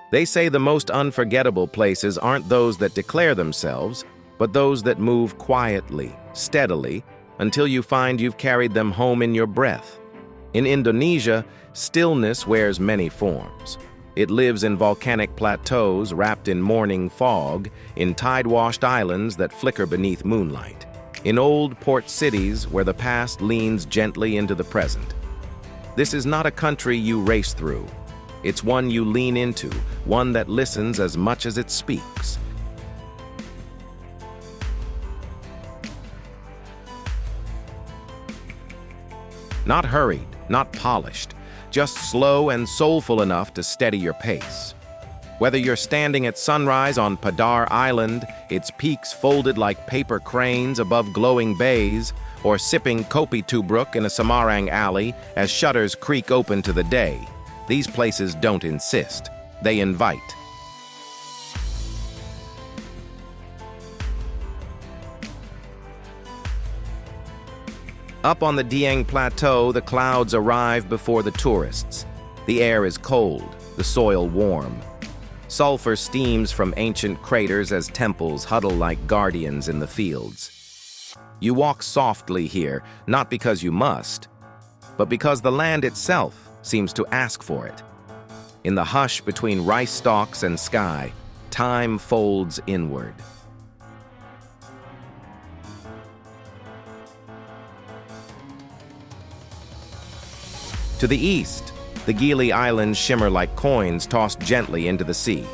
They say the most unforgettable places aren't those that declare themselves, but those that move quietly, steadily, until you find you've carried them home in your breath. In Indonesia, stillness wears many forms. It lives in volcanic plateaus wrapped in morning fog, in tide-washed islands that flicker beneath moonlight, in old port cities where the past leans gently into the present. This is not a country you race through. It's one you lean into, one that listens as much as it speaks. Not hurried, not polished, just slow and soulful enough to steady your pace. Whether you're standing at sunrise on Padar Island, its peaks folded like paper cranes above glowing bays, or sipping kopi tubruk in a Semarang alley as shutters creak open to the day, these places don't insist, they invite. Up on the Dieng Plateau, the clouds arrive before the tourists. The air is cold, the soil warm. Sulfur steams from ancient craters as temples huddle like guardians in the fields. You walk softly here, not because you must, but because the land itself seems to ask for it. In the hush between rice stalks and sky, time folds inward. To the east, the Gili Islands shimmer like coins tossed gently into the sea.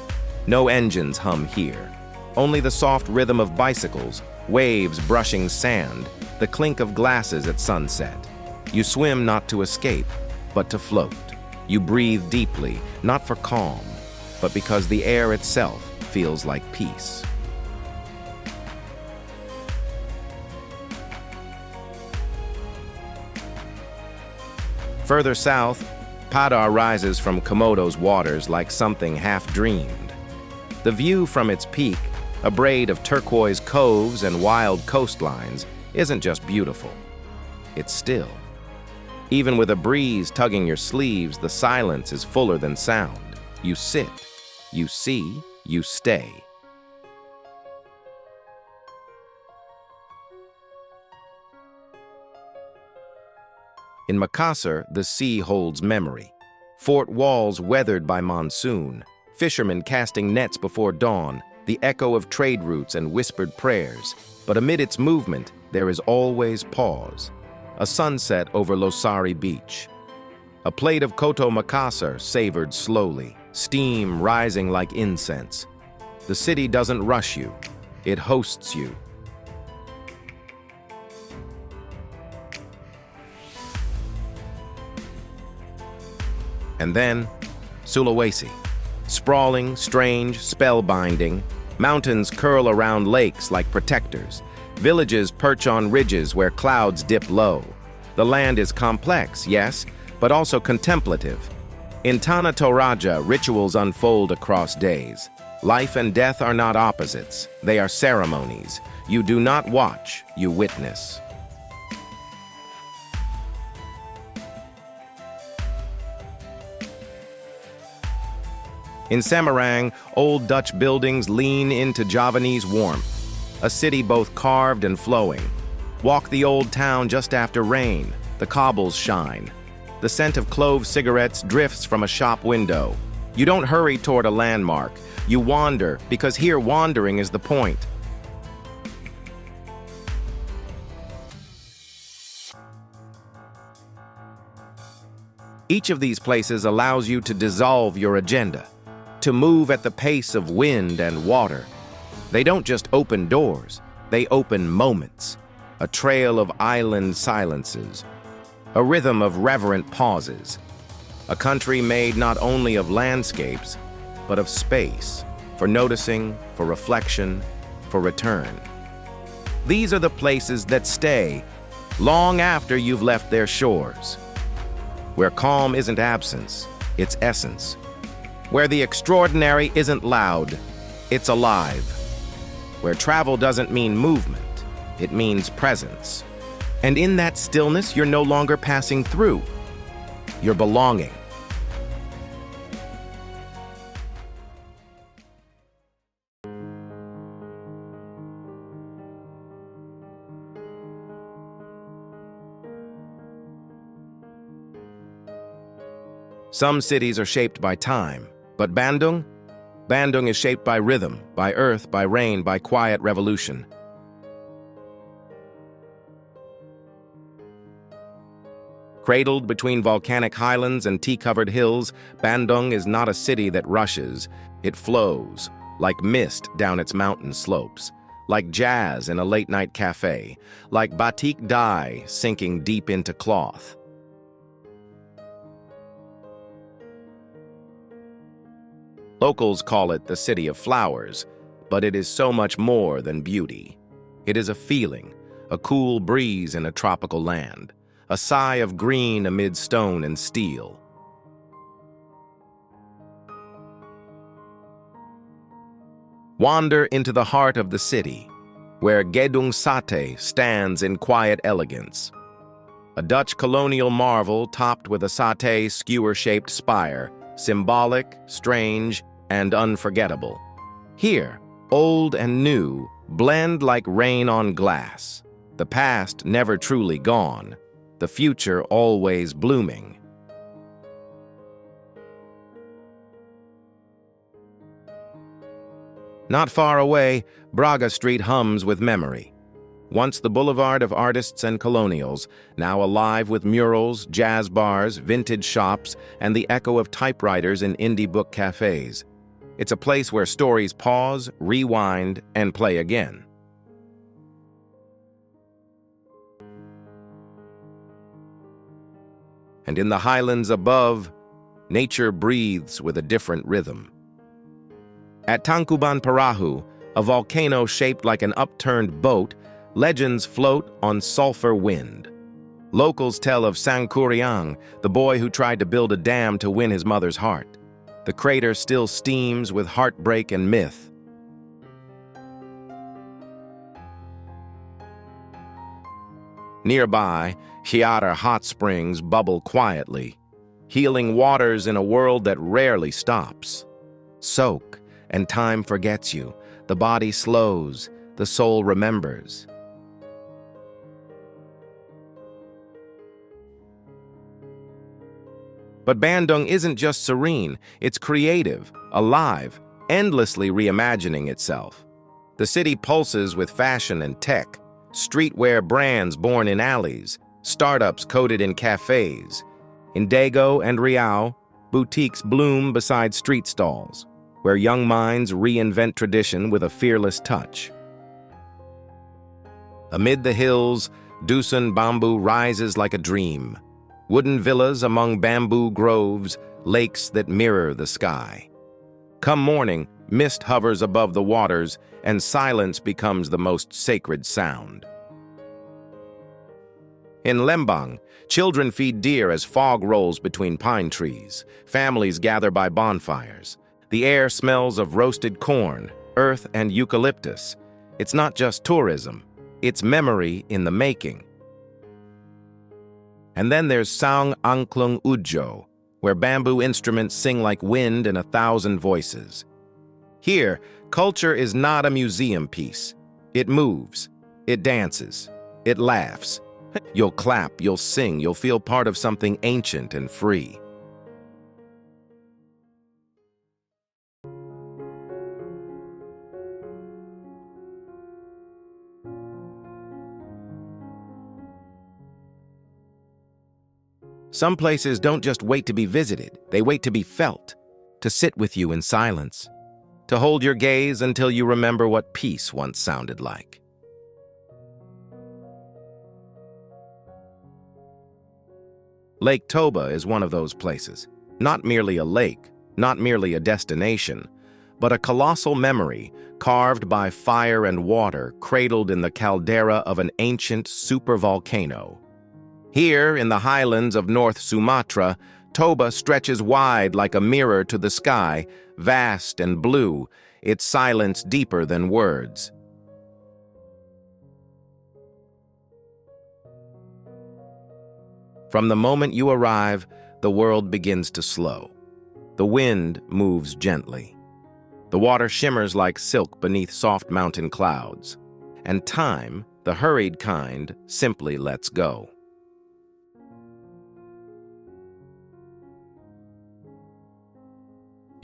No engines hum here. Only the soft rhythm of bicycles, waves brushing sand, the clink of glasses at sunset. You swim not to escape, but to float. You breathe deeply, not for calm, but because the air itself feels like peace. Further south, Padar rises from Komodo's waters like something half-dreamed. The view from its peak, a braid of turquoise coves and wild coastlines, isn't just beautiful. It's still. Even with a breeze tugging your sleeves, the silence is fuller than sound. You sit, you see, you stay. In Makassar, the sea holds memory. Fort walls weathered by monsoon, fishermen casting nets before dawn, the echo of trade routes and whispered prayers. But amid its movement, there is always pause. A sunset over Losari Beach. A plate of Koto Makassar savored slowly, steam rising like incense. The city doesn't rush you, it hosts you. And then, Sulawesi. Sprawling, strange, spellbinding. Mountains curl around lakes like protectors. Villages perch on ridges where clouds dip low. The land is complex, yes, but also contemplative. In Tanah Toraja, rituals unfold across days. Life and death are not opposites. They are ceremonies. You do not watch, you witness. In Semarang, old Dutch buildings lean into Javanese warmth, a city both carved and flowing. Walk the old town just after rain, the cobbles shine. The scent of clove cigarettes drifts from a shop window. You don't hurry toward a landmark, you wander, because here wandering is the point. Each of these places allows you to dissolve your agenda, to move at the pace of wind and water. They don't just open doors, they open moments, a trail of island silences, a rhythm of reverent pauses, a country made not only of landscapes, but of space, for noticing, for reflection, for return. These are the places that stay long after you've left their shores, where calm isn't absence, it's essence. Where the extraordinary isn't loud, it's alive. Where travel doesn't mean movement, it means presence. And in that stillness, you're no longer passing through, you're belonging. Some cities are shaped by time, but Bandung? Bandung is shaped by rhythm, by earth, by rain, by quiet revolution. Cradled between volcanic highlands and tea-covered hills, Bandung is not a city that rushes. It flows, like mist down its mountain slopes, like jazz in a late-night cafe, like batik dye sinking deep into cloth. Locals call it the City of Flowers, but it is so much more than beauty. It is a feeling, a cool breeze in a tropical land, a sigh of green amid stone and steel. Wander into the heart of the city, where Gedung Sate stands in quiet elegance. A Dutch colonial marvel topped with a satay skewer-shaped spire, symbolic, strange, and unforgettable. Here, old and new blend like rain on glass, the past never truly gone, the future always blooming. Not far away, Braga Street hums with memory. Once the boulevard of artists and colonials, now alive with murals, jazz bars, vintage shops, and the echo of typewriters in indie book cafes. It's a place where stories pause, rewind, and play again. And in the highlands above, nature breathes with a different rhythm. At Tangkuban Perahu, a volcano shaped like an upturned boat, legends float on sulfur wind. Locals tell of Sangkuriang, the boy who tried to build a dam to win his mother's heart. The crater still steams with heartbreak and myth. Nearby, Hyara hot springs bubble quietly, healing waters in a world that rarely stops. Soak, and time forgets you. The body slows, the soul remembers. But Bandung isn't just serene, it's creative, alive, endlessly reimagining itself. The city pulses with fashion and tech, streetwear brands born in alleys, startups coded in cafes. In Dago and Riau, boutiques bloom beside street stalls, where young minds reinvent tradition with a fearless touch. Amid the hills, Dusun Bambu rises like a dream. Wooden villas among bamboo groves, lakes that mirror the sky. Come morning, mist hovers above the waters, and silence becomes the most sacred sound. In Lembang, children feed deer as fog rolls between pine trees. Families gather by bonfires. The air smells of roasted corn, earth, and eucalyptus. It's not just tourism, it's memory in the making. And then there's Saung Angklung Ujo, where bamboo instruments sing like wind in 1,000 voices. Here, culture is not a museum piece. It moves, it dances, it laughs. You'll clap, you'll sing, you'll feel part of something ancient and free. Some places don't just wait to be visited, they wait to be felt, to sit with you in silence, to hold your gaze until you remember what peace once sounded like. Lake Toba is one of those places. Not merely a lake, not merely a destination, but a colossal memory carved by fire and water, cradled in the caldera of an ancient supervolcano. Here, in the highlands of North Sumatra, Toba stretches wide like a mirror to the sky, vast and blue, its silence deeper than words. From the moment you arrive, the world begins to slow. The wind moves gently. The water shimmers like silk beneath soft mountain clouds. And time, the hurried kind, simply lets go.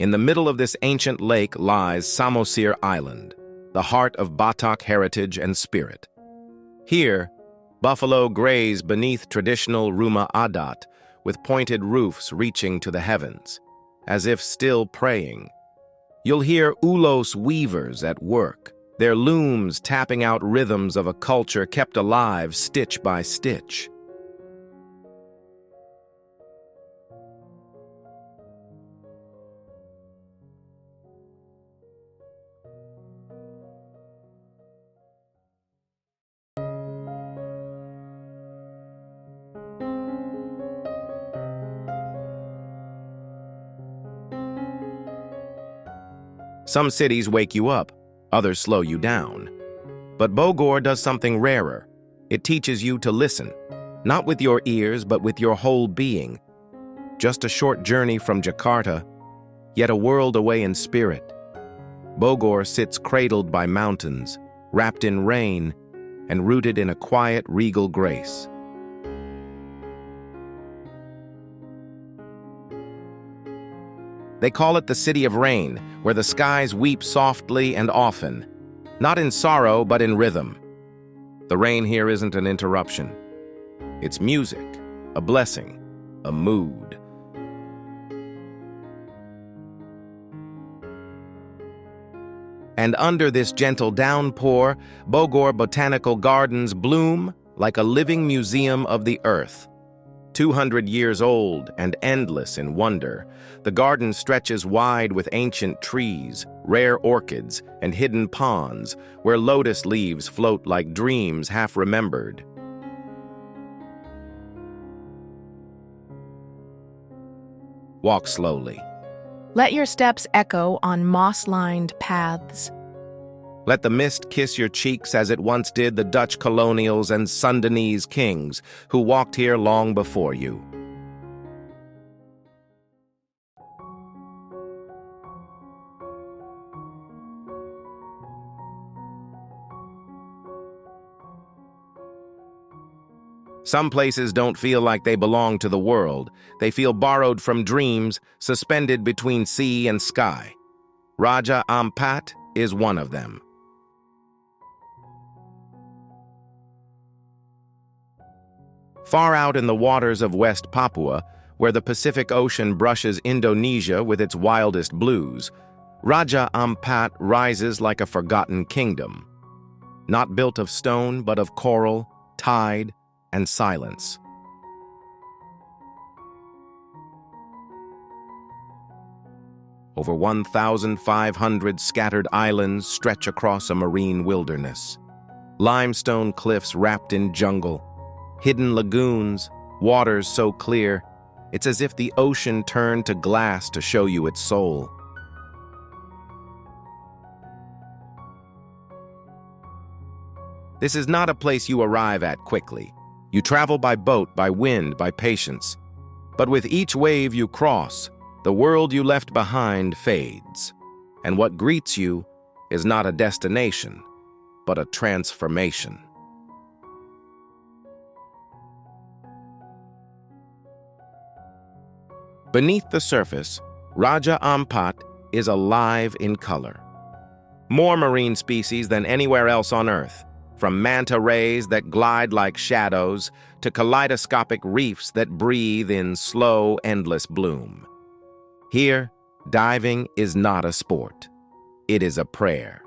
In the middle of this ancient lake lies Samosir Island, the heart of Batak heritage and spirit. Here, buffalo graze beneath traditional rumah adat with pointed roofs reaching to the heavens, as if still praying. You'll hear ulos weavers at work, their looms tapping out rhythms of a culture kept alive stitch by stitch. Some cities wake you up, others slow you down. But Bogor does something rarer. It teaches you to listen, not with your ears, but with your whole being. Just a short journey from Jakarta, yet a world away in spirit. Bogor sits cradled by mountains, wrapped in rain, and rooted in a quiet, regal grace. They call it the City of Rain, where the skies weep softly and often, not in sorrow, but in rhythm. The rain here isn't an interruption. It's music, a blessing, a mood. And under this gentle downpour, Bogor Botanical Gardens bloom like a living museum of the earth. 200 years old and endless in wonder, the garden stretches wide with ancient trees, rare orchids, and hidden ponds where lotus leaves float like dreams half remembered. Walk slowly. Let your steps echo on moss-lined paths. Let the mist kiss your cheeks as it once did the Dutch colonials and Sundanese kings who walked here long before you. Some places don't feel like they belong to the world. They feel borrowed from dreams, suspended between sea and sky. Raja Ampat is one of them. Far out in the waters of West Papua, where the Pacific Ocean brushes Indonesia with its wildest blues, Raja Ampat rises like a forgotten kingdom. Not built of stone, but of coral, tide, and silence. Over 1,500 scattered islands stretch across a marine wilderness. Limestone cliffs wrapped in jungle, hidden lagoons, waters so clear, it's as if the ocean turned to glass to show you its soul. This is not a place you arrive at quickly. You travel by boat, by wind, by patience. But with each wave you cross, the world you left behind fades. And what greets you is not a destination, but a transformation. Beneath the surface, Raja Ampat is alive in color. More marine species than anywhere else on Earth, from manta rays that glide like shadows to kaleidoscopic reefs that breathe in slow, endless bloom. Here, diving is not a sport. It is a prayer.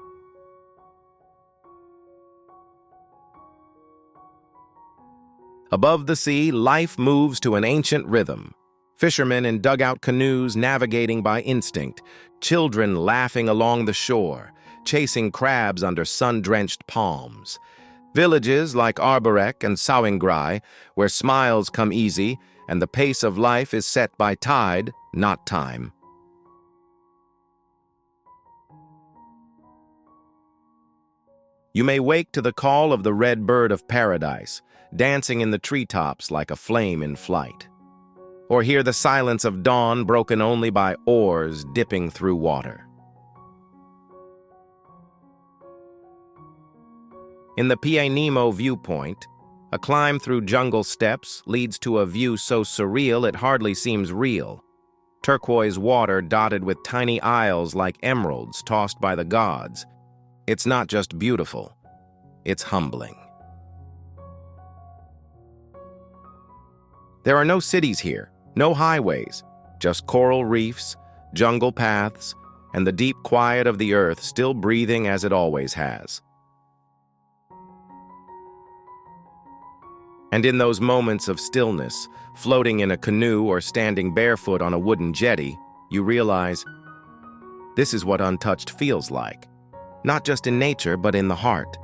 Above the sea, life moves to an ancient rhythm. Fishermen in dugout canoes navigating by instinct, children laughing along the shore, chasing crabs under sun-drenched palms. Villages like Arborek and Sawingrai, where smiles come easy and the pace of life is set by tide, not time. You may wake to the call of the red bird of paradise, dancing in the treetops like a flame in flight. Or hear the silence of dawn broken only by oars dipping through water. In the Pianemo viewpoint, a climb through jungle steps leads to a view so surreal it hardly seems real. turquoise water dotted with tiny isles like emeralds tossed by the gods. It's not just beautiful, it's humbling. There are no cities here, no highways, just coral reefs, jungle paths, and the deep quiet of the earth still breathing as it always has. And in those moments of stillness, floating in a canoe or standing barefoot on a wooden jetty, you realize this is what untouched feels like, not just in nature, but in the heart.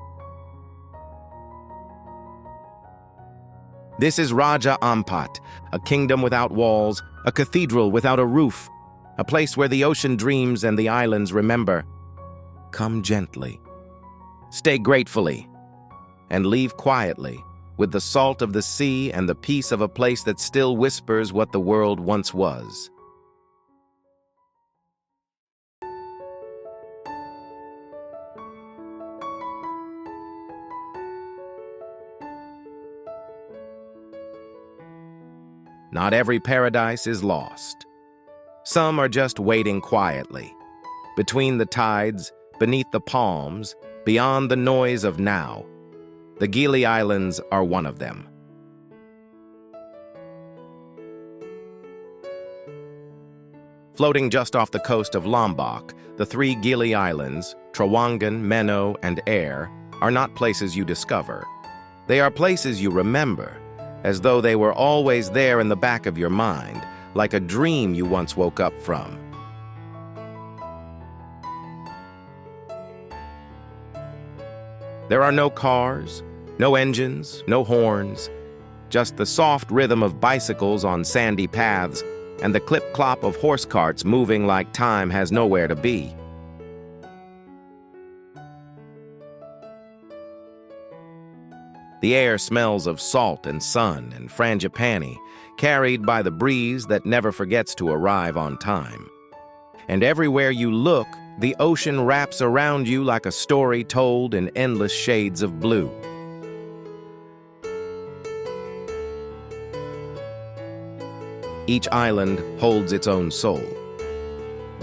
This is Raja Ampat, a kingdom without walls, a cathedral without a roof, a place where the ocean dreams and the islands remember. Come gently, stay gratefully, and leave quietly, with the salt of the sea and the peace of a place that still whispers what the world once was. Not every paradise is lost. Some are just waiting quietly, between the tides, beneath the palms, beyond the noise of now. The Gili Islands are one of them. Floating just off the coast of Lombok, the three Gili Islands, Trawangan, Meno, and Air, are not places you discover. They are places you remember, as though they were always there in the back of your mind, like a dream you once woke up from. There are no cars, no engines, no horns, just the soft rhythm of bicycles on sandy paths and the clip-clop of horse carts moving like time has nowhere to be. The air smells of salt and sun and frangipani, carried by the breeze that never forgets to arrive on time. And everywhere you look, the ocean wraps around you like a story told in endless shades of blue. Each island holds its own soul.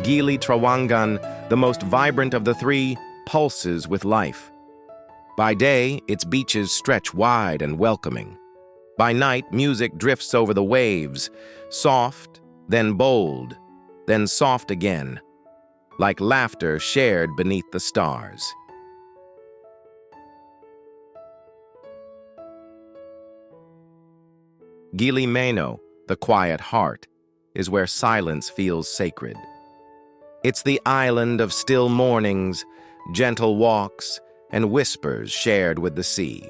Gili Trawangan, the most vibrant of the three, pulses with life. By day, its beaches stretch wide and welcoming. By night, music drifts over the waves, soft, then bold, then soft again, like laughter shared beneath the stars. Gili Meno, the quiet heart, is where silence feels sacred. It's the island of still mornings, gentle walks, and whispers shared with the sea.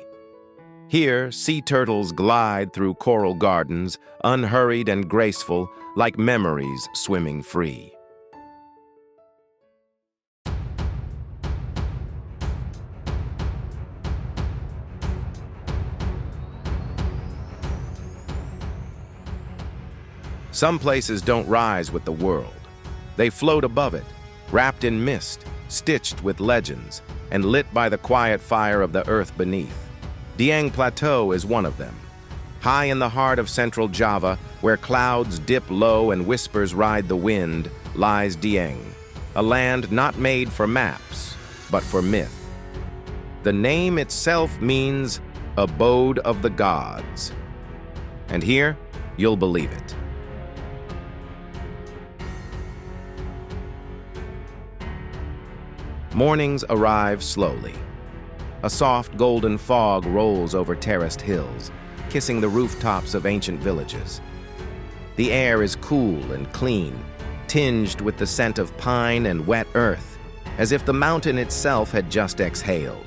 Here, sea turtles glide through coral gardens, unhurried and graceful, like memories swimming free. Some places don't rise with the world. They float above it, wrapped in mist, stitched with legends, and lit by the quiet fire of the earth beneath. Dieng Plateau is one of them. High in the heart of central Java, where clouds dip low and whispers ride the wind, lies Dieng, a land not made for maps, but for myth. The name itself means abode of the gods. And here, you'll believe it. Mornings arrive slowly. A soft golden fog rolls over terraced hills, kissing the rooftops of ancient villages. The air is cool and clean, tinged with the scent of pine and wet earth, as if the mountain itself had just exhaled.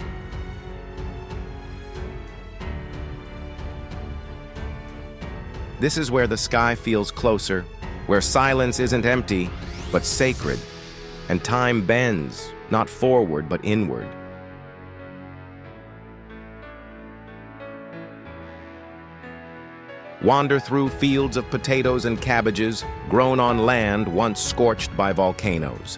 This is where the sky feels closer, where silence isn't empty, but sacred, and time bends, not forward, but inward. Wander through fields of potatoes and cabbages, grown on land once scorched by volcanoes.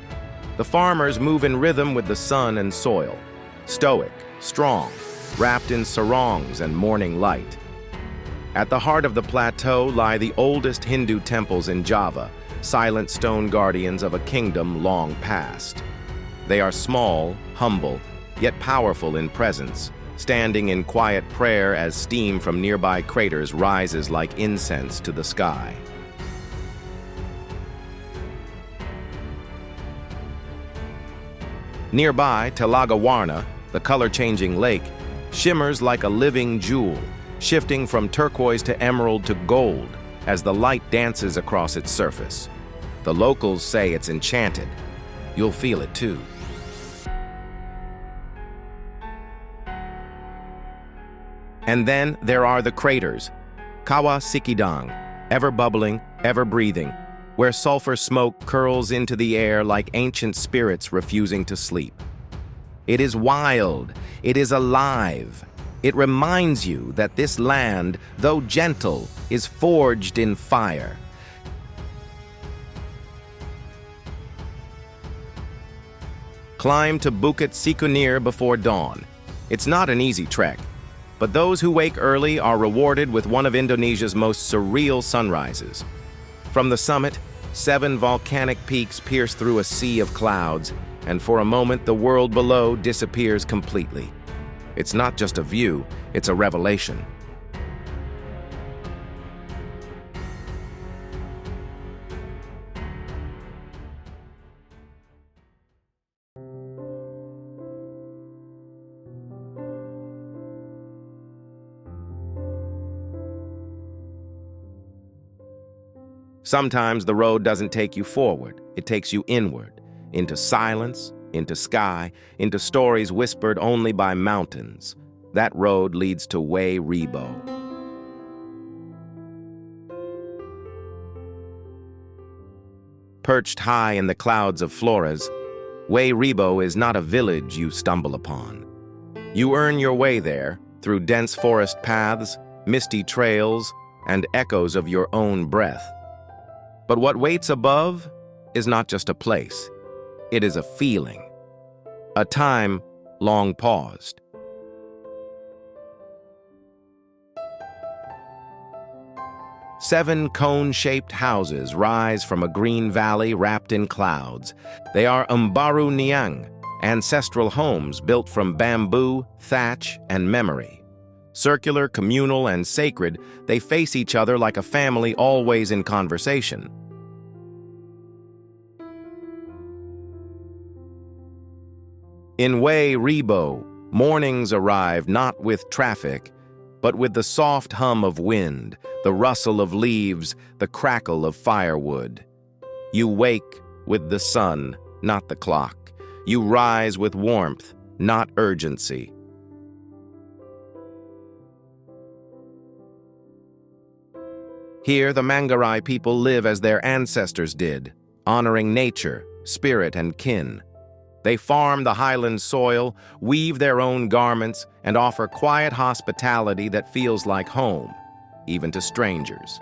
The farmers move in rhythm with the sun and soil, stoic, strong, wrapped in sarongs and morning light. At the heart of the plateau lie the oldest Hindu temples in Java, silent stone guardians of a kingdom long past. They are small, humble, yet powerful in presence, standing in quiet prayer as steam from nearby craters rises like incense to the sky. Nearby, Telaga Warna, the color-changing lake, shimmers like a living jewel, shifting from turquoise to emerald to gold as the light dances across its surface. The locals say it's enchanted. You'll feel it too. And then there are the craters, Kawa Sikidang, ever bubbling, ever breathing, where sulfur smoke curls into the air like ancient spirits refusing to sleep. It is wild, it is alive. It reminds you that this land, though gentle, is forged in fire. Climb to Bukit Sikunir before dawn. It's not an easy trek, but those who wake early are rewarded with one of Indonesia's most surreal sunrises. From the summit, 7 volcanic peaks pierce through a sea of clouds, and for a moment the world below disappears completely. It's not just a view, it's a revelation. Sometimes the road doesn't take you forward, it takes you inward, into silence, into sky, into stories whispered only by mountains. That road leads to Way Rebo. Perched high in the clouds of Flores, Way Rebo is not a village you stumble upon. You earn your way there through dense forest paths, misty trails, and echoes of your own breath. But what waits above is not just a place. It is a feeling, a time long paused. Seven cone-shaped houses rise from a green valley wrapped in clouds. They are Umbaru Niang, ancestral homes built from bamboo, thatch, and memory. Circular, communal, and sacred, they face each other like a family always in conversation. In Way Rebo, mornings arrive not with traffic, but with the soft hum of wind, the rustle of leaves, the crackle of firewood. You wake with the sun, not the clock. You rise with warmth, not urgency. Here, the Manggarai people live as their ancestors did, honoring nature, spirit, and kin. They farm the highland soil, weave their own garments, and offer quiet hospitality that feels like home, even to strangers.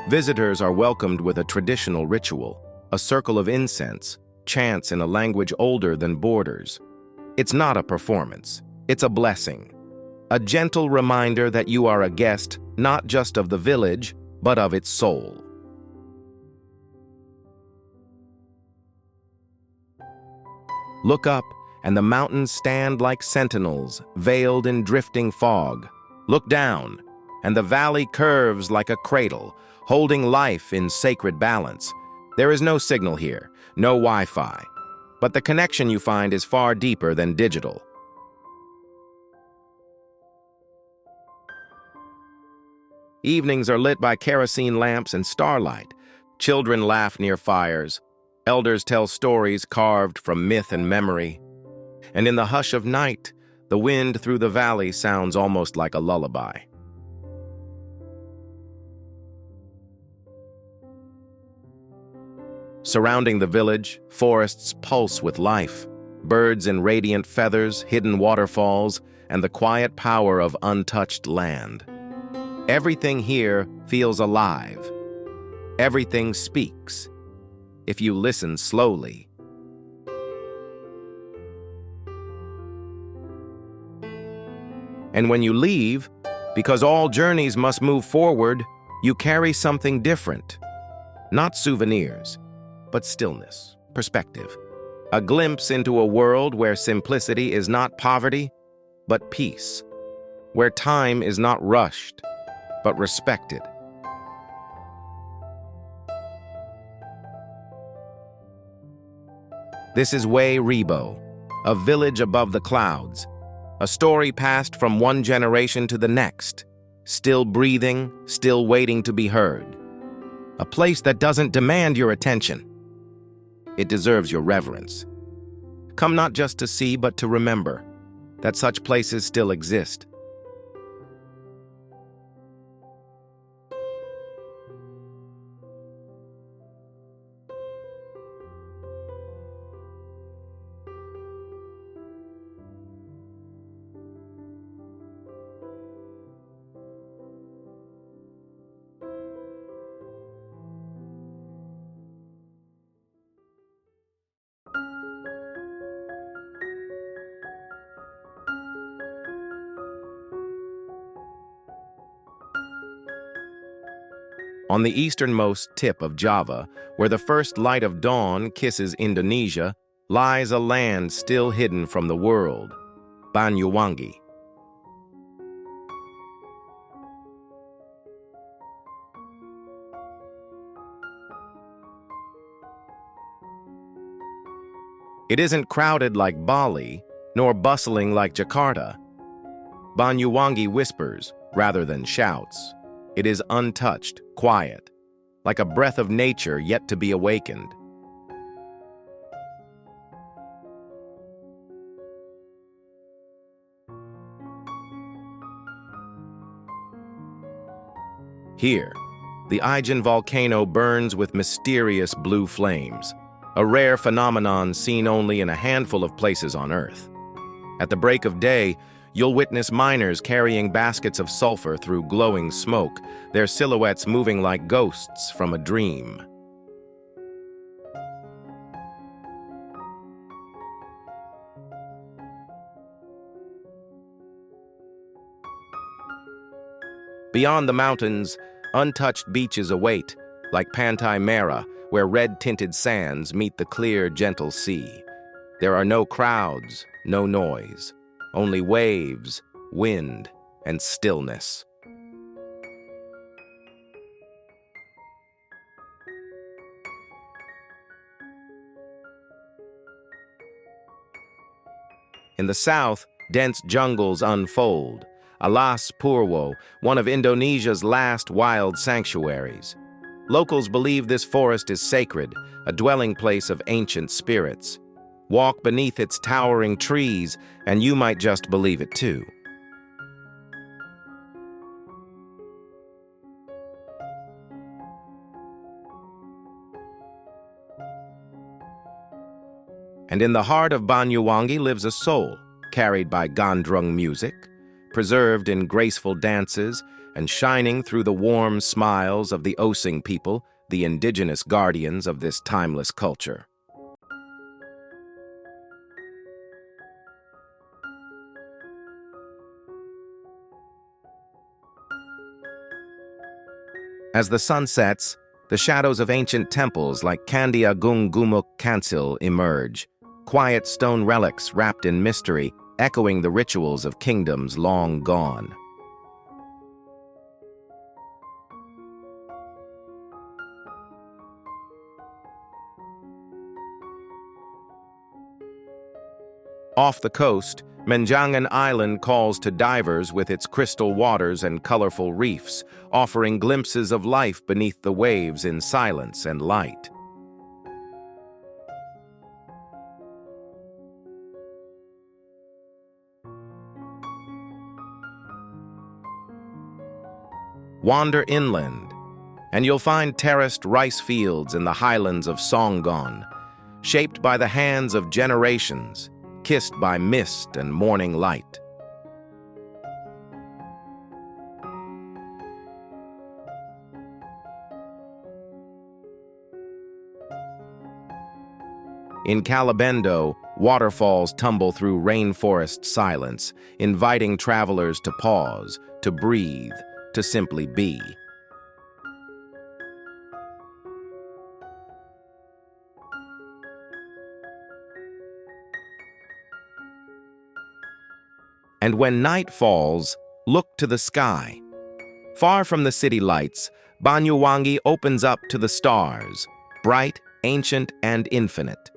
Visitors are welcomed with a traditional ritual, a circle of incense, chants in a language older than borders. It's not a performance, it's a blessing, a gentle reminder that you are a guest not just of the village, but of its soul. Look up, and the mountains stand like sentinels, veiled in drifting fog. Look down, and the valley curves like a cradle, holding life in sacred balance. There is no signal here, no Wi-Fi, but the connection you find is far deeper than digital. Evenings are lit by kerosene lamps and starlight. Children laugh near fires. Elders tell stories carved from myth and memory. And in the hush of night, the wind through the valley sounds almost like a lullaby. Surrounding the village, forests pulse with life. Birds in radiant feathers, hidden waterfalls, and the quiet power of untouched land. Everything here feels alive. Everything speaks, if you listen slowly. And when you leave, Because all journeys must move forward, you carry something different. Not souvenirs, but stillness, perspective. A glimpse into a world where simplicity is not poverty, but peace. Where time is not rushed, but respected. This is Way Rebo, a village above the clouds. A story passed from one generation to the next, still breathing, still waiting to be heard. A place that doesn't demand your attention. It deserves your reverence. Come not just to see, but to remember that such places still exist. On the easternmost tip of Java, where the first light of dawn kisses Indonesia, lies a land still hidden from the world, Banyuwangi. It isn't crowded like Bali, nor bustling like Jakarta. Banyuwangi whispers rather than shouts. It is untouched, quiet, like a breath of nature yet to be awakened. Here, the Ijen volcano burns with mysterious blue flames, a rare phenomenon seen only in a handful of places on Earth. At the break of day, you'll witness miners carrying baskets of sulfur through glowing smoke, their silhouettes moving like ghosts from a dream. Beyond the mountains, untouched beaches await, like Pantai Merah, where red-tinted sands meet the clear, gentle sea. There are no crowds, no noise, only waves, wind, and stillness. In the south, dense jungles unfold. Alas Purwo, one of Indonesia's last wild sanctuaries. Locals believe this forest is sacred, a dwelling place of ancient spirits. Walk beneath its towering trees, and you might just believe it too. And in the heart of Banyuwangi lives a soul, carried by Gondrung music, preserved in graceful dances, and shining through the warm smiles of the Osing people, the indigenous guardians of this timeless culture. As the sun sets, the shadows of ancient temples like Candi Agung Gumuk Kansil emerge, quiet stone relics wrapped in mystery, echoing the rituals of kingdoms long gone. Off the coast, Menjangan Island calls to divers with its crystal waters and colorful reefs, offering glimpses of life beneath the waves in silence and light. Wander inland, and you'll find terraced rice fields in the highlands of Songgon, shaped by the hands of generations, kissed by mist and morning light. In Calabendo, Waterfalls tumble through rainforest silence, inviting travelers to pause, to breathe, to simply be. And when night falls, look to the sky. Far from the city lights, Banyuwangi opens up to the stars, bright, ancient, and infinite.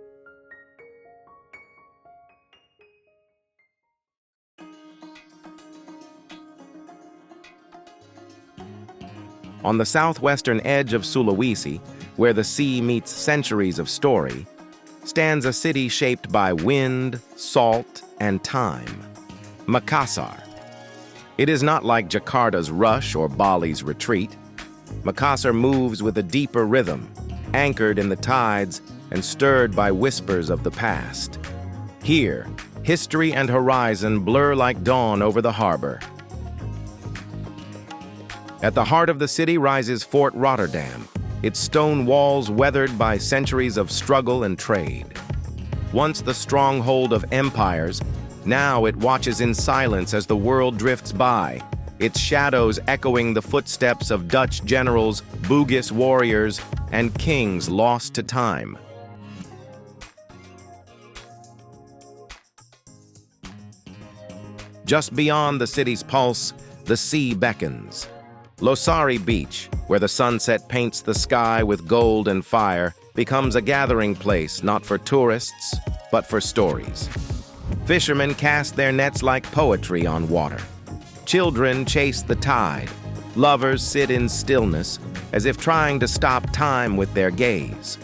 On the southwestern edge of Sulawesi, where the sea meets centuries of story, stands a city shaped by wind, salt, and time. Makassar. It is not like Jakarta's rush or Bali's retreat. Makassar moves with a deeper rhythm, anchored in the tides and stirred by whispers of the past. Here, history and horizon blur like dawn over the harbor. At the heart of the city rises Fort Rotterdam, its stone walls weathered by centuries of struggle and trade. Once the stronghold of empires, now it watches in silence as the world drifts by, its shadows echoing the footsteps of Dutch generals, Bugis warriors, and kings lost to time. Just beyond the city's pulse, the sea beckons. Losari Beach, where the sunset paints the sky with gold and fire, becomes a gathering place not for tourists, but for stories. Fishermen cast their nets like poetry on water. Children chase the tide. Lovers sit in stillness, as if trying to stop time with their gaze.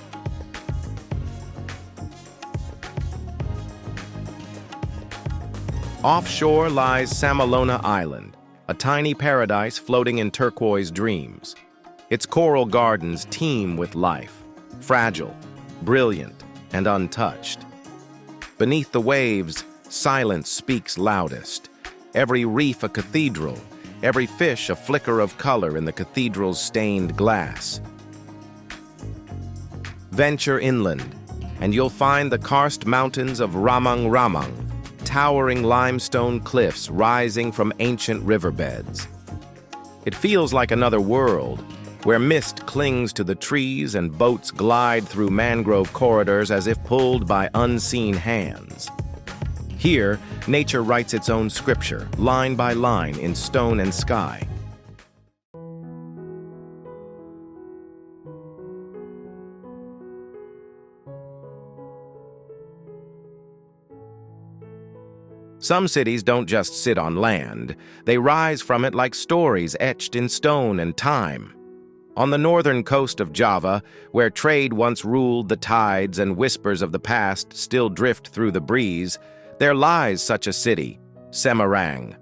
Offshore lies Samalona Island, a tiny paradise floating in turquoise dreams. Its coral gardens teem with life, fragile, brilliant, and untouched. Beneath the waves, silence speaks loudest. Every reef a cathedral, every fish a flicker of color in the cathedral's stained glass. Venture inland, and you'll find the karst mountains of Ramang, towering limestone cliffs rising from ancient riverbeds. It feels like another world, where mist clings to the trees and boats glide through mangrove corridors as if pulled by unseen hands. Here, nature writes its own scripture, line by line in stone and sky. Some cities don't just sit on land, they rise from it like stories etched in stone and time. On the northern coast of Java, where trade once ruled the tides and whispers of the past still drift through the breeze, there lies such a city, Semarang.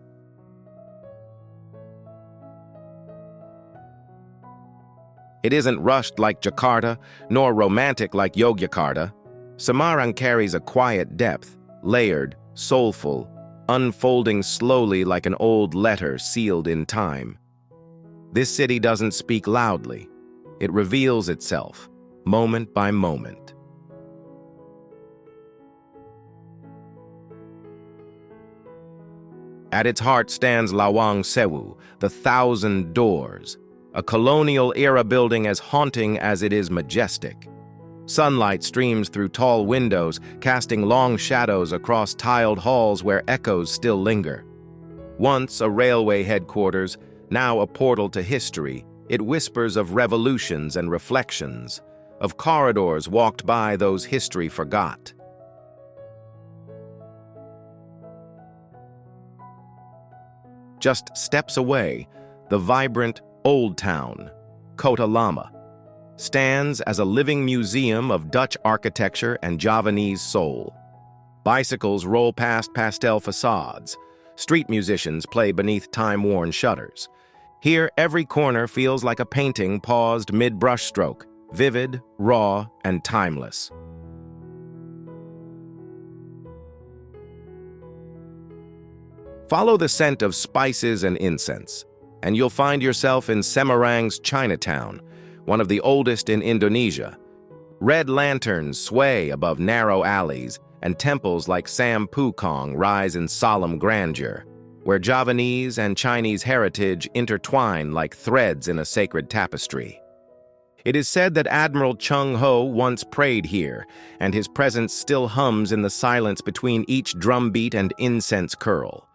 It isn't rushed like Jakarta, nor romantic like Yogyakarta. Semarang carries a quiet depth, layered, soulful, unfolding slowly like an old letter sealed in time. This city doesn't speak loudly. It reveals itself, moment by moment. At its heart stands Lawang Sewu, the Thousand Doors, a colonial-era building as haunting as it is majestic. Sunlight streams through tall windows, casting long shadows across tiled halls where echoes still linger. Once a railway headquarters, now a portal to history, it whispers of revolutions and reflections, of corridors walked by those history forgot. Just steps away, the vibrant Old Town, Kota Lama, stands as a living museum of Dutch architecture and Javanese soul. Bicycles roll past pastel facades. Street musicians play beneath time-worn shutters. Here, every corner feels like a painting paused mid-brushstroke, vivid, raw, and timeless. Follow the scent of spices and incense, and you'll find yourself in Semarang's Chinatown, one of the oldest in Indonesia. Red lanterns sway above narrow alleys, and temples like Sam Pukong rise in solemn grandeur, where Javanese and Chinese heritage intertwine like threads in a sacred tapestry. It is said that Admiral Chung Ho once prayed here, and his presence still hums in the silence between each drumbeat and incense curl.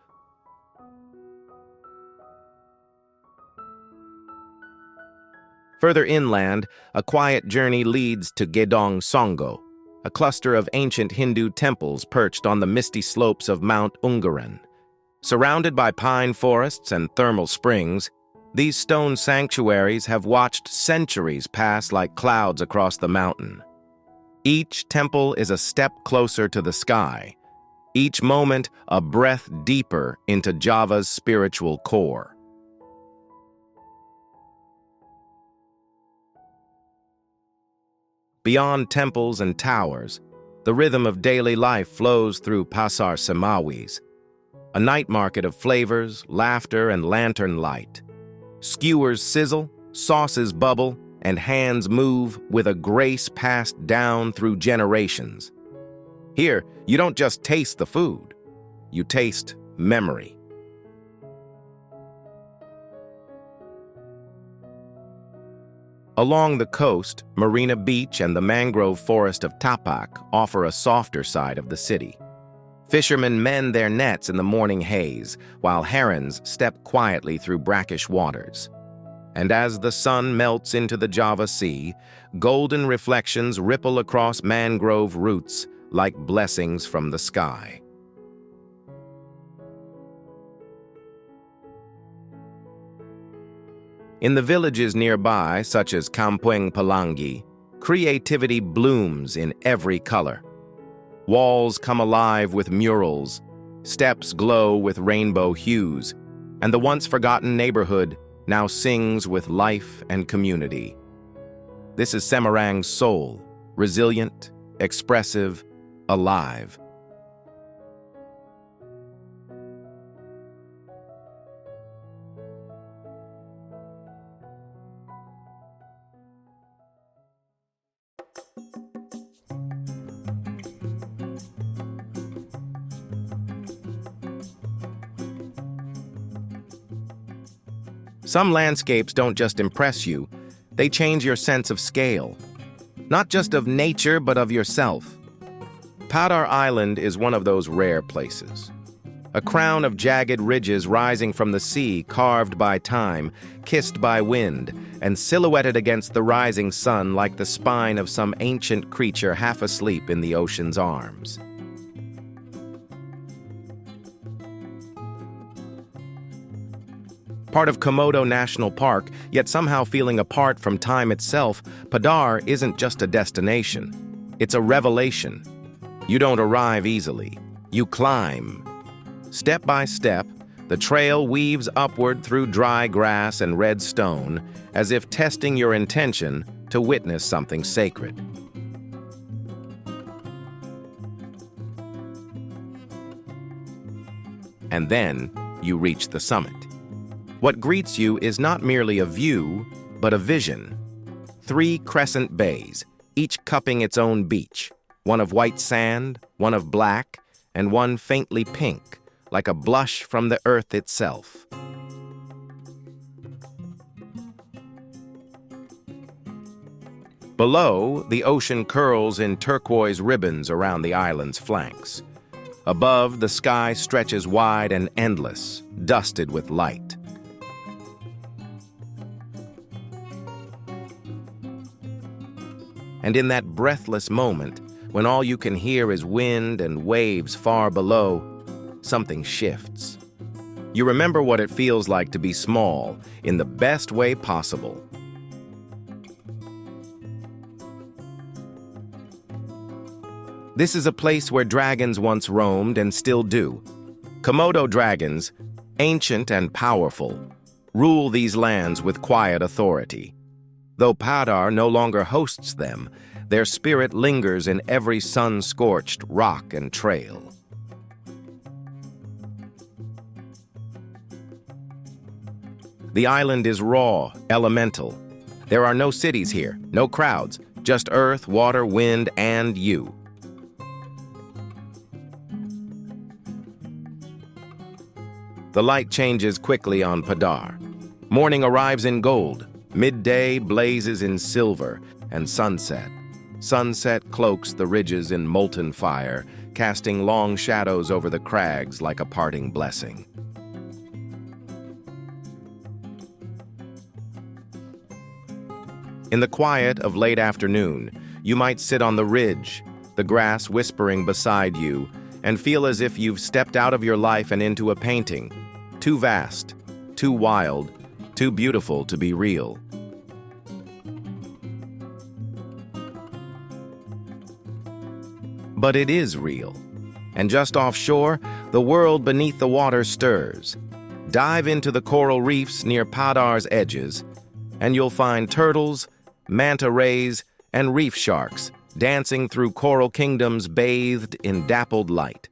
Further inland, a quiet journey leads to Gedong Songo, a cluster of ancient Hindu temples perched on the misty slopes of Mount Ungaran. Surrounded by pine forests and thermal springs, these stone sanctuaries have watched centuries pass like clouds across the mountain. Each temple is a step closer to the sky, each moment a breath deeper into Java's spiritual core. Beyond temples and towers, the rhythm of daily life flows through Pasar Semawis, a night market of flavors, laughter, and lantern light. Skewers sizzle, sauces bubble, and hands move with a grace passed down through generations. Here, you don't just taste the food, you taste memory. Along the coast, Marina Beach and the mangrove forest of Tapak offer a softer side of the city. Fishermen mend their nets in the morning haze, while herons step quietly through brackish waters. And as the sun melts into the Java Sea, golden reflections ripple across mangrove roots like blessings from the sky. In the villages nearby, such as Kampung Pelangi, creativity blooms in every color. Walls come alive with murals, steps glow with rainbow hues, and the once-forgotten neighborhood now sings with life and community. This is Semarang's soul, resilient, expressive, alive. Some landscapes don't just impress you, they change your sense of scale. Not just of nature, but of yourself. Padar Island is one of those rare places. A crown of jagged ridges rising from the sea, carved by time, kissed by wind, and silhouetted against the rising sun like the spine of some ancient creature half asleep in the ocean's arms. Part of Komodo National Park, yet somehow feeling apart from time itself, Padar isn't just a destination. It's a revelation. You don't arrive easily. You climb. Step by step, the trail weaves upward through dry grass and red stone, as if testing your intention to witness something sacred. And then you reach the summit. What greets you is not merely a view, but a vision. 3 crescent bays, each cupping its own beach, one of white sand, one of black, and one faintly pink, like a blush from the earth itself. Below, the ocean curls in turquoise ribbons around the island's flanks. Above, the sky stretches wide and endless, dusted with light. And in that breathless moment, when all you can hear is wind and waves far below, something shifts. You remember what it feels like to be small in the best way possible. This is a place where dragons once roamed and still do. Komodo dragons, ancient and powerful, rule these lands with quiet authority. Though Padar no longer hosts them, their spirit lingers in every sun-scorched rock and trail. The island is raw, elemental. There are no cities here, no crowds, just earth, water, wind, and you. The light changes quickly on Padar. Morning arrives in gold, midday blazes in silver, and sunset. Sunset cloaks the ridges in molten fire, casting long shadows over the crags like a parting blessing. In the quiet of late afternoon, you might sit on the ridge, the grass whispering beside you, and feel as if you've stepped out of your life and into a painting, too vast, too wild, too beautiful to be real. But it is real. And just offshore, the world beneath the water stirs. Dive into the coral reefs near Padar's edges, and you'll find turtles, manta rays, and reef sharks dancing through coral kingdoms bathed in dappled light.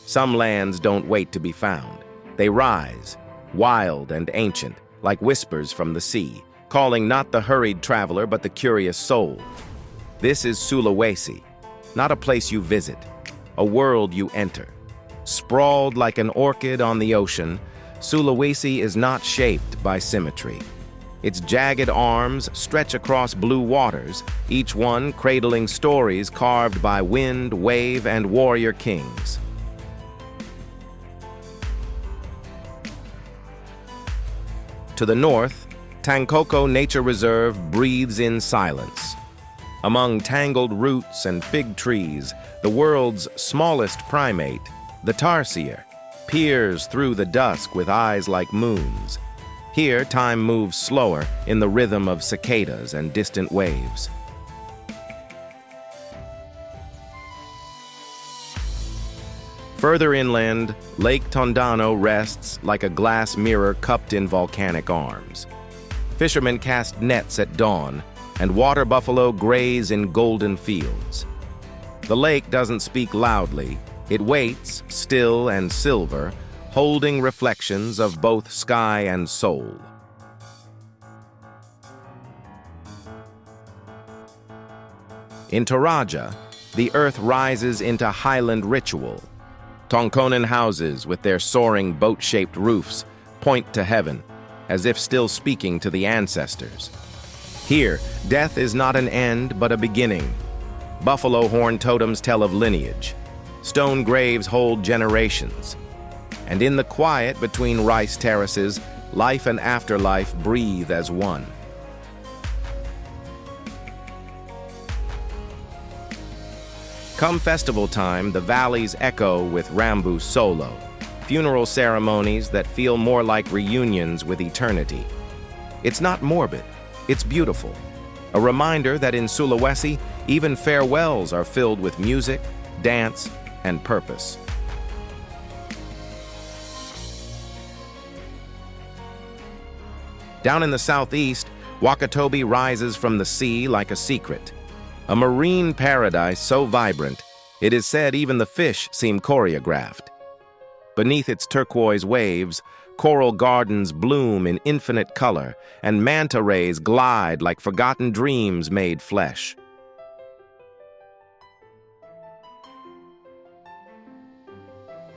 Some lands don't wait to be found. They rise, wild and ancient, like whispers from the sea, calling not the hurried traveler but the curious soul. This is Sulawesi, not a place you visit, a world you enter. Sprawled like an orchid on the ocean, Sulawesi is not shaped by symmetry. Its jagged arms stretch across blue waters, each one cradling stories carved by wind, wave, and warrior kings. To the north, Tangkoko Nature Reserve breathes in silence. Among tangled roots and fig trees, the world's smallest primate, the tarsier, peers through the dusk with eyes like moons. Here, time moves slower in the rhythm of cicadas and distant waves. Further inland, Lake Tondano rests like a glass mirror cupped in volcanic arms. Fishermen cast nets at dawn, and water buffalo graze in golden fields. The lake doesn't speak loudly. It waits, still and silver, holding reflections of both sky and soul. In Toraja, the earth rises into highland ritual. Tongkonan houses with their soaring boat-shaped roofs point to heaven, as if still speaking to the ancestors. Here, death is not an end, but a beginning. Buffalo horn totems tell of lineage. Stone graves hold generations. And in the quiet between rice terraces, life and afterlife breathe as one. Come festival time, the valleys echo with Rambu Solo, funeral ceremonies that feel more like reunions with eternity. It's not morbid, it's beautiful. A reminder that in Sulawesi, even farewells are filled with music, dance, and purpose. Down in the southeast, Wakatobi rises from the sea like a secret. A marine paradise so vibrant, it is said even the fish seem choreographed. Beneath its turquoise waves, coral gardens bloom in infinite color, and manta rays glide like forgotten dreams made flesh.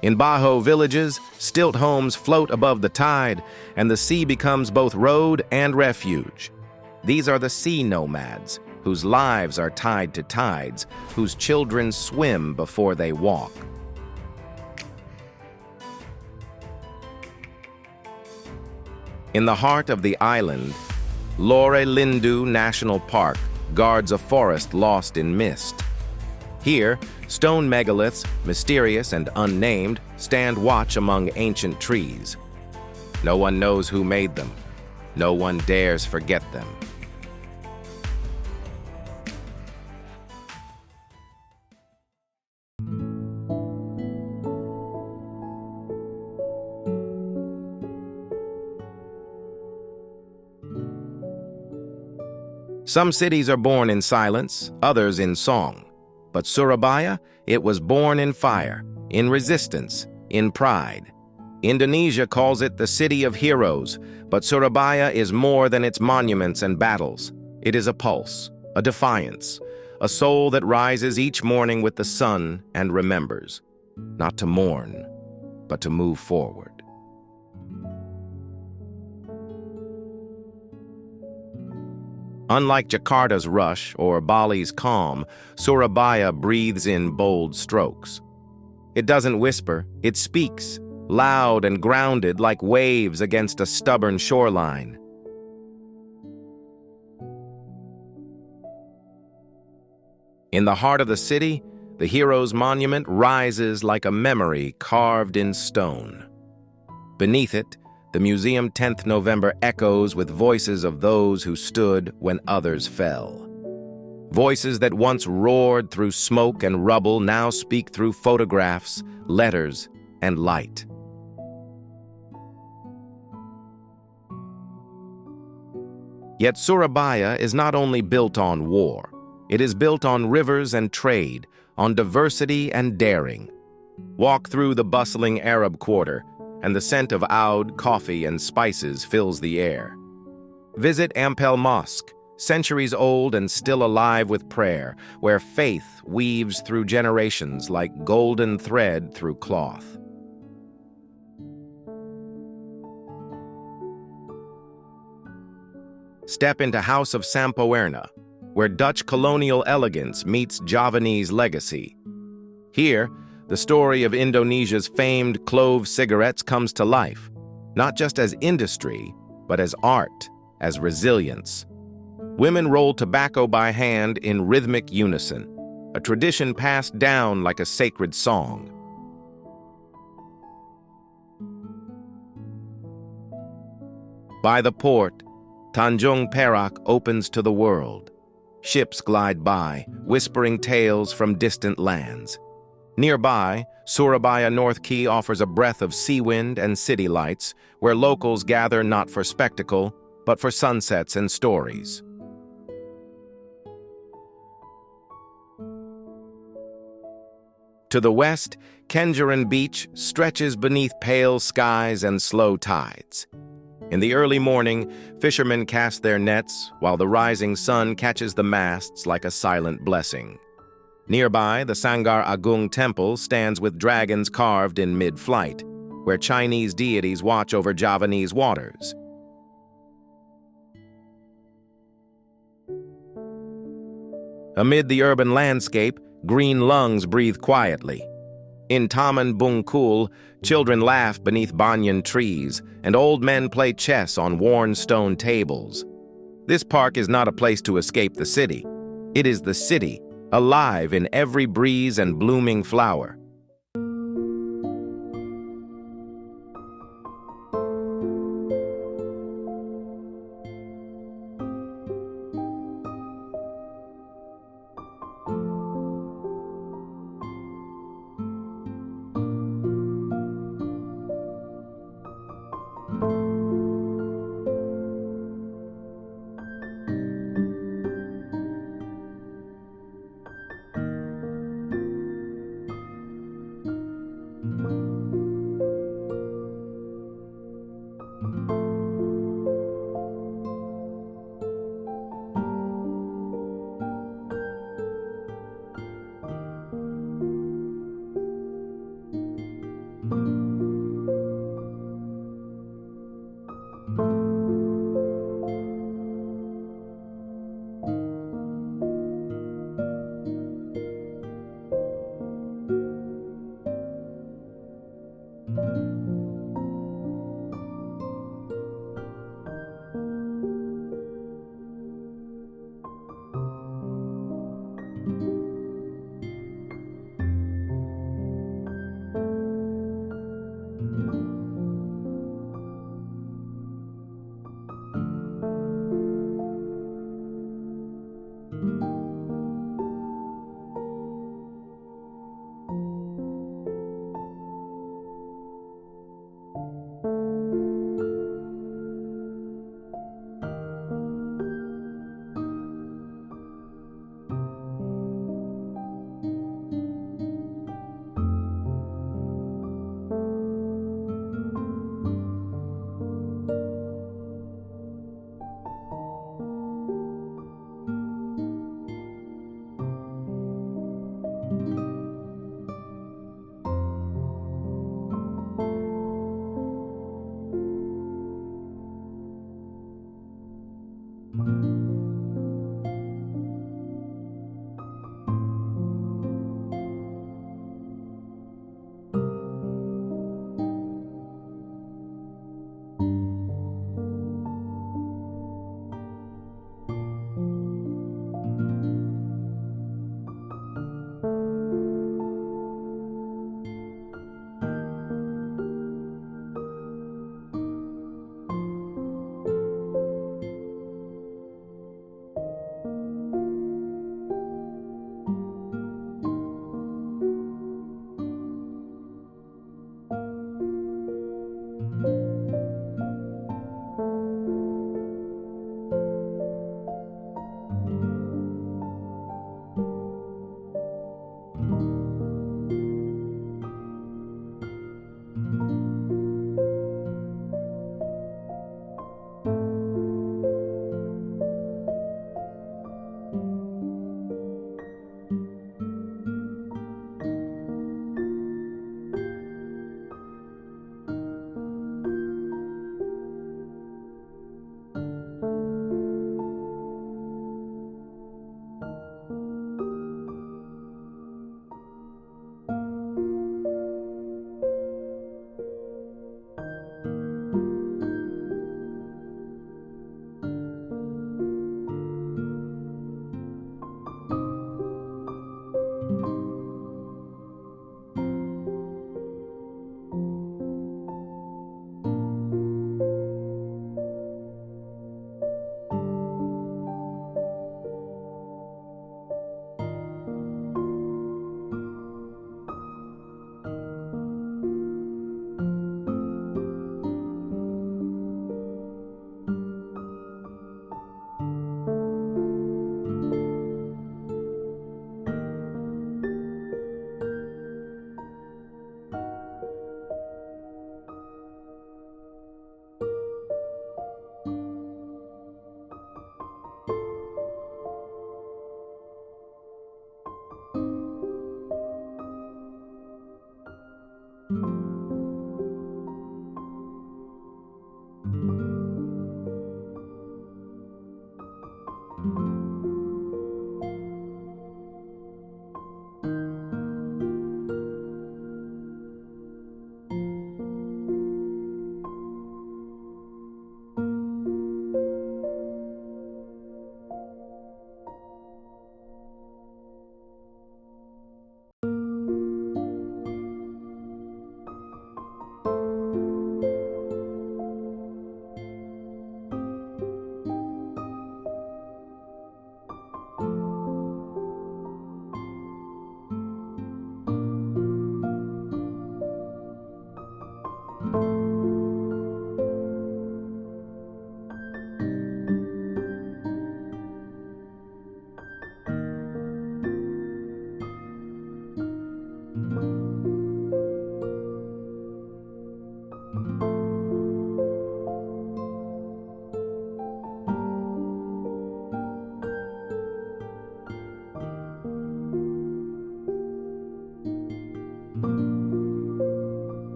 In Bajo villages, stilt homes float above the tide, and the sea becomes both road and refuge. These are the sea nomads, whose lives are tied to tides, whose children swim before they walk. In the heart of the island, Lore Lindu National Park guards a forest lost in mist. Here, stone megaliths, mysterious and unnamed, stand watch among ancient trees. No one knows who made them. No one dares forget them. Some cities are born in silence, others in song. But Surabaya, it was born in fire, in resistance, in pride. Indonesia calls it the city of heroes, but Surabaya is more than its monuments and battles. It is a pulse, a defiance, a soul that rises each morning with the sun and remembers, not to mourn, but to move forward. Unlike Jakarta's rush or Bali's calm, Surabaya breathes in bold strokes. It doesn't whisper, it speaks, loud and grounded like waves against a stubborn shoreline. In the heart of the city, the hero's monument rises like a memory carved in stone. Beneath it, the museum 10th November echoes with voices of those who stood when others fell. Voices that once roared through smoke and rubble now speak through photographs, letters, and light. Yet Surabaya is not only built on war, it is built on rivers and trade, on diversity and daring. Walk through the bustling Arab quarter, and the scent of oud, coffee, and spices fills the air. Visit Ampel Mosque, centuries old and still alive with prayer, where faith weaves through generations like golden thread through cloth. Step into House of Sampoerna, where Dutch colonial elegance meets Javanese legacy. Here, the story of Indonesia's famed clove cigarettes comes to life, not just as industry, but as art, as resilience. Women roll tobacco by hand in rhythmic unison, a tradition passed down like a sacred song. By the port, Tanjung Perak opens to the world. Ships glide by, whispering tales from distant lands. Nearby, Surabaya North Quay offers a breath of sea wind and city lights, where locals gather not for spectacle, but for sunsets and stories. To the west, Kenjeran Beach stretches beneath pale skies and slow tides. In the early morning, fishermen cast their nets, while the rising sun catches the masts like a silent blessing. Nearby, the Sanggar Agung Temple stands with dragons carved in mid-flight, where Chinese deities watch over Javanese waters. Amid the urban landscape, green lungs breathe quietly. In Taman Bungkul, children laugh beneath banyan trees, and old men play chess on worn stone tables. This park is not a place to escape the city. It is the city, alive in every breeze and blooming flower.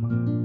you.